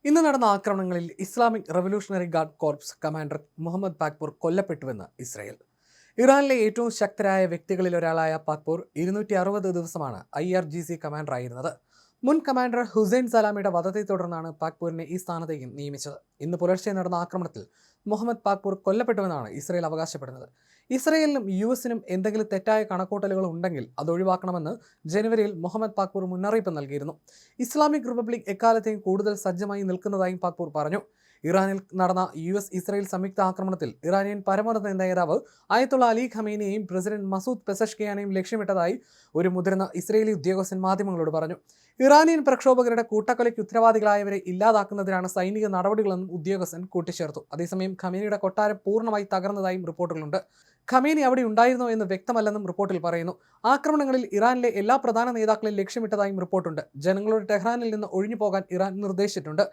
ഇന്ന് നടന്ന ആക്രമണങ്ങളിൽ Islamic Revolutionary Guard Corps commander Mohammad Pakpour കൊല്ലപ്പെട്ടുവെന്ന് ഇസ്രയേൽ. ഇറാനിലെ ഏറ്റവും ശക്തരായ വ്യക്തികളിൽ ഒരാളായ പാക്പൂർ 260 ദിവസമാണ് IRGC കമാൻഡറായിരുന്നത്. മുൻ കമാൻഡർ ഹുസൈൻ സലാമിയുടെ വധത്തെ തുടർന്നാണ് പാക്പൂരിനെ ഈ സ്ഥാനത്തേക്ക് നിയമിച്ചത്. ഇന്ന് പുലർച്ചെ നടന്ന ആക്രമണത്തിൽ മുഹമ്മദ് പാക്പൂർ കൊല്ലപ്പെട്ടുവെന്നാണ് ഇസ്രയേൽ അവകാശപ്പെടുന്നത്. ഇസ്രയേലിനും US-നും എന്തെങ്കിലും തെറ്റായ കണക്കൂട്ടലുകൾ ഉണ്ടെങ്കിൽ അത് ഒഴിവാക്കണമെന്ന് ജനുവരിയിൽ മുഹമ്മദ് പാക്പൂർ മുന്നറിയിപ്പ് നൽകിയിരുന്നു. ഇസ്ലാമിക് റിപ്പബ്ലിക് എക്കാലത്തെയും കൂടുതൽ സജ്ജമായി നിൽക്കുന്നതായും പാക്പൂർ പറഞ്ഞു. ഇറാനിൽ നടന്ന US-ഇസ്രയേൽ സംയുക്ത ആക്രമണത്തിൽ ഇറാനിയൻ പരമോന്നത നേതാവ് അയത്തുള്ള അലി ഖമീനിയെയും പ്രസിഡന്റ് മസൂദ് പെസഷ്കിയാനെയും ലക്ഷ്യമിട്ടതായി ഒരു മുതിർന്ന ഇസ്രയേലി ഉദ്യോഗസ്ഥൻ മാധ്യമങ്ങളോട് പറഞ്ഞു. ഇറാനിയൻ പ്രക്ഷോഭകരുടെ കൂട്ടക്കൊലയ്ക്ക് ഉത്തരവാദികളായവരെ ഇല്ലാതാക്കുന്നതിനാണ് സൈനിക നടപടികളെന്നും ഉദ്യോഗസ്ഥൻ കൂട്ടിച്ചേർത്തു. അതേസമയം ഖമീനിയുടെ കൊട്ടാരം പൂർണ്ണമായി തകർന്നതായും റിപ്പോർട്ടുകളുണ്ട്. ഖമീനി അവിടെ ഉണ്ടായിരുന്നോ എന്ന് വ്യക്തമല്ലെന്നും റിപ്പോർട്ടിൽ പറയുന്നു. ആക്രമണങ്ങളിൽ ഇറാനിലെ എല്ലാ പ്രധാന നേതാക്കളെയും ലക്ഷ്യമിട്ടതായും റിപ്പോർട്ടുണ്ട്. ജനങ്ങളോട് ടെഹ്റാനിൽ നിന്ന് ഒഴിഞ്ഞു പോകാൻ ഇറാൻ നിർദ്ദേശിച്ചിട്ടുണ്ട്.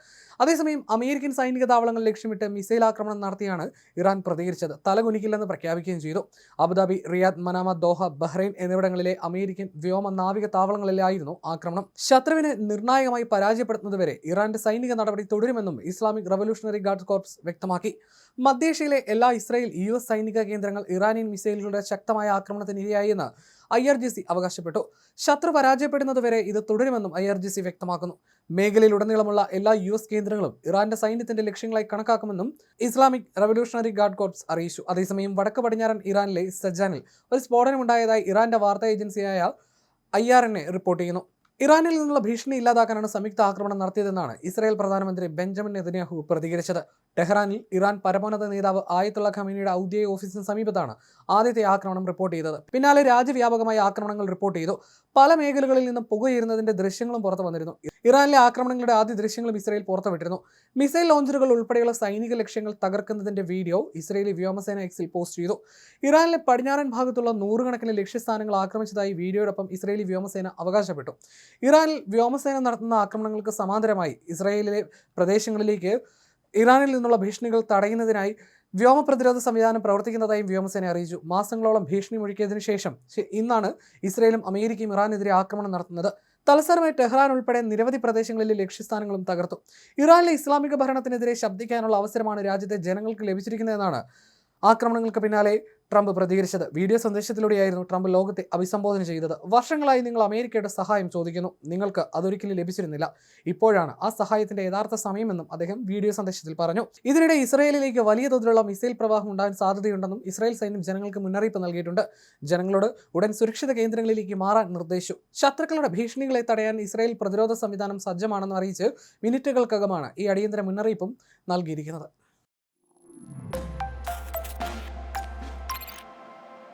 അതേസമയം അമേരിക്കൻ സൈനിക താവളങ്ങൾ ലക്ഷ്യമിട്ട് മിസൈൽ ആക്രമണം നടത്തിയാണ് ഇറാൻ പ്രതികരിച്ചത്. തലകുനിക്കില്ലെന്ന് പ്രഖ്യാപിക്കുകയും ചെയ്തു. Abu Dhabi, Riyadh, Manama, Doha, Bahrain എന്നിവിടങ്ങളിലെ അമേരിക്കൻ വ്യോമ നാവിക താവളങ്ങളിലായിരുന്നു ആക്രമണം. ശത്രുവിനെ നിർണായകമായി പരാജയപ്പെടുത്തുന്നതുവരെ ഇറാന്റെ സൈനിക നടപടി തുടരുമെന്നും ഇസ്ലാമിക് റവല്യൂഷണറി ഗാർഡ് കോർപ്സ് വ്യക്തമാക്കി. മധ്യേഷ്യയിലെ എല്ലാ ഇസ്രായേൽ US സൈനിക കേന്ദ്രങ്ങൾ ഇറാനിയൻ മിസൈലുകളുടെ ശക്തമായ ആക്രമണത്തിന് ഇരയായെന്ന് IRGC അവകാശപ്പെട്ടു. ശത്രു പരാജയപ്പെടുന്നതുവരെ ഇത് തുടരുമെന്നും IRGC വ്യക്തമാക്കുന്നു. മേഖലയിലുടനീളമുള്ള എല്ലാ US കേന്ദ്രങ്ങളും ഇറാന്റെ സൈന്യത്തിന്റെ ലക്ഷ്യങ്ങളായി കണക്കാക്കുമെന്നും ഇസ്ലാമിക് റവല്യൂഷണറി ഗാർഡ് കോർപ്സ് അറിയിച്ചു. അതേസമയം വടക്ക് പടിഞ്ഞാറൻ ഇറാനിലെ സജ്ജാനിൽ ഒരു സ്ഫോടനമുണ്ടായതായി ഇറാന്റെ വാർത്താ ഏജൻസിയായ IRNA റിപ്പോർട്ട് ചെയ്യുന്നു. ഇറാനിൽ നിന്നുള്ള ഭീഷണി ഇല്ലാതാക്കാനാണ് സംയുക്ത ആക്രമണം നടത്തിയതെന്നാണ് ഇസ്രായേൽ പ്രധാനമന്ത്രി ബെഞ്ചമിൻ നെതന്യാഹു പ്രതികരിച്ചത്. ടെഹ്റാനിൽ ഇറാൻ പരമോന്നത നേതാവ് ആയത്തുള്ള ഖമീനിയുടെ ഔദ്യോഗിക ഓഫീസിന് സമീപത്താണ് ആദ്യത്തെ ആക്രമണം റിപ്പോർട്ട് ചെയ്തത്. പിന്നാലെ രാജ്യവ്യാപകമായ ആക്രമണങ്ങൾ റിപ്പോർട്ട് ചെയ്തു. പല മേഖലകളിൽ നിന്നും പുകയുയരുന്നതിന്റെ ദൃശ്യങ്ങളും പുറത്തു വന്നിരുന്നു. ഇറാനിലെ ആക്രമണങ്ങളുടെ ആദ്യ ദൃശ്യങ്ങളും ഇസ്രായേൽ പുറത്തുവിട്ടിരുന്നു. മിസൈൽ ലോഞ്ചറുകൾ ഉൾപ്പെടെയുള്ള സൈനിക ലക്ഷ്യങ്ങൾ തകർക്കുന്നതിന്റെ വീഡിയോ ഇസ്രായേലി വ്യോമസേന X-ൽ പോസ്റ്റ് ചെയ്തു. ഇറാനിലെ പടിഞ്ഞാറൻ ഭാഗത്തുള്ള നൂറുകണക്കിന് ലക്ഷ്യസ്ഥാനങ്ങൾ ആക്രമിച്ചതായി വീഡിയോടൊപ്പം ഇസ്രായേലി വ്യോമസേന അവകാശപ്പെട്ടു. ഇറാനിൽ വ്യോമസേന നടത്തുന്ന ആക്രമണങ്ങൾക്ക് സമാന്തരമായി ഇസ്രായേലിലെ പ്രദേശങ്ങളിലേക്ക് ഇറാനിൽ നിന്നുള്ള ഭീഷണികൾ തടയുന്നതിനായി വ്യോമ പ്രതിരോധ സംവിധാനം പ്രവർത്തിക്കുന്നതായും വ്യോമസേന അറിയിച്ചു. മാസങ്ങളോളം ഭീഷണി മുഴക്കിയതിനു ശേഷം ഇന്നാണ് ഇസ്രായേലും അമേരിക്കയും ഇറാനെതിരെ ആക്രമണം നടത്തുന്നത്. തലസ്ഥാനമായ ടെഹ്റാൻ ഉൾപ്പെടെ നിരവധി പ്രദേശങ്ങളിലെ ലക്ഷ്യസ്ഥാനങ്ങളും തകർത്തു. ഇറാനിലെ ഇസ്ലാമിക ഭരണത്തിനെതിരെ ശബ്ദിക്കാനുള്ള അവസരമാണ് രാജ്യത്തെ ജനങ്ങൾക്ക് ലഭിച്ചിരിക്കുന്നതെന്നാണ് ആക്രമണങ്ങൾക്ക് പിന്നാലെ ട്രംപ് പ്രതികരിച്ചത്. വീഡിയോ സന്ദേശത്തിലൂടെയായിരുന്നു ട്രംപ് ലോകത്തെ അഭിസംബോധന ചെയ്തത്. വർഷങ്ങളായി നിങ്ങൾ അമേരിക്കയുടെ സഹായം ചോദിക്കുന്നു, നിങ്ങൾക്ക് അതൊരിക്കലും ലഭിച്ചിരുന്നില്ല. ഇപ്പോഴാണ് ആ സഹായത്തിന്റെ യഥാർത്ഥ സമയമെന്നും അദ്ദേഹം വീഡിയോ സന്ദേശത്തിൽ പറഞ്ഞു. ഇതിനിടെ ഇസ്രായേലിലേക്ക് വലിയ തോതിലുള്ള മിസൈൽ പ്രവാഹം ഉണ്ടാകാൻ സാധ്യതയുണ്ടെന്നും ഇസ്രായേൽ സൈന്യം ജനങ്ങൾക്ക് മുന്നറിയിപ്പ് നൽകിയിട്ടുണ്ട്. ജനങ്ങളോട് ഉടൻ സുരക്ഷിത കേന്ദ്രങ്ങളിലേക്ക് മാറാൻ നിർദ്ദേശിച്ചു. ശത്രുക്കളുടെ ഭീഷണികളെ തടയാൻ ഇസ്രായേൽ പ്രതിരോധ സംവിധാനം സജ്ജമാണെന്ന് അറിയിച്ച് മിനിറ്റുകൾക്കകമാണ് ഈ അടിയന്തര മുന്നറിയിപ്പും നൽകിയിരിക്കുന്നത്.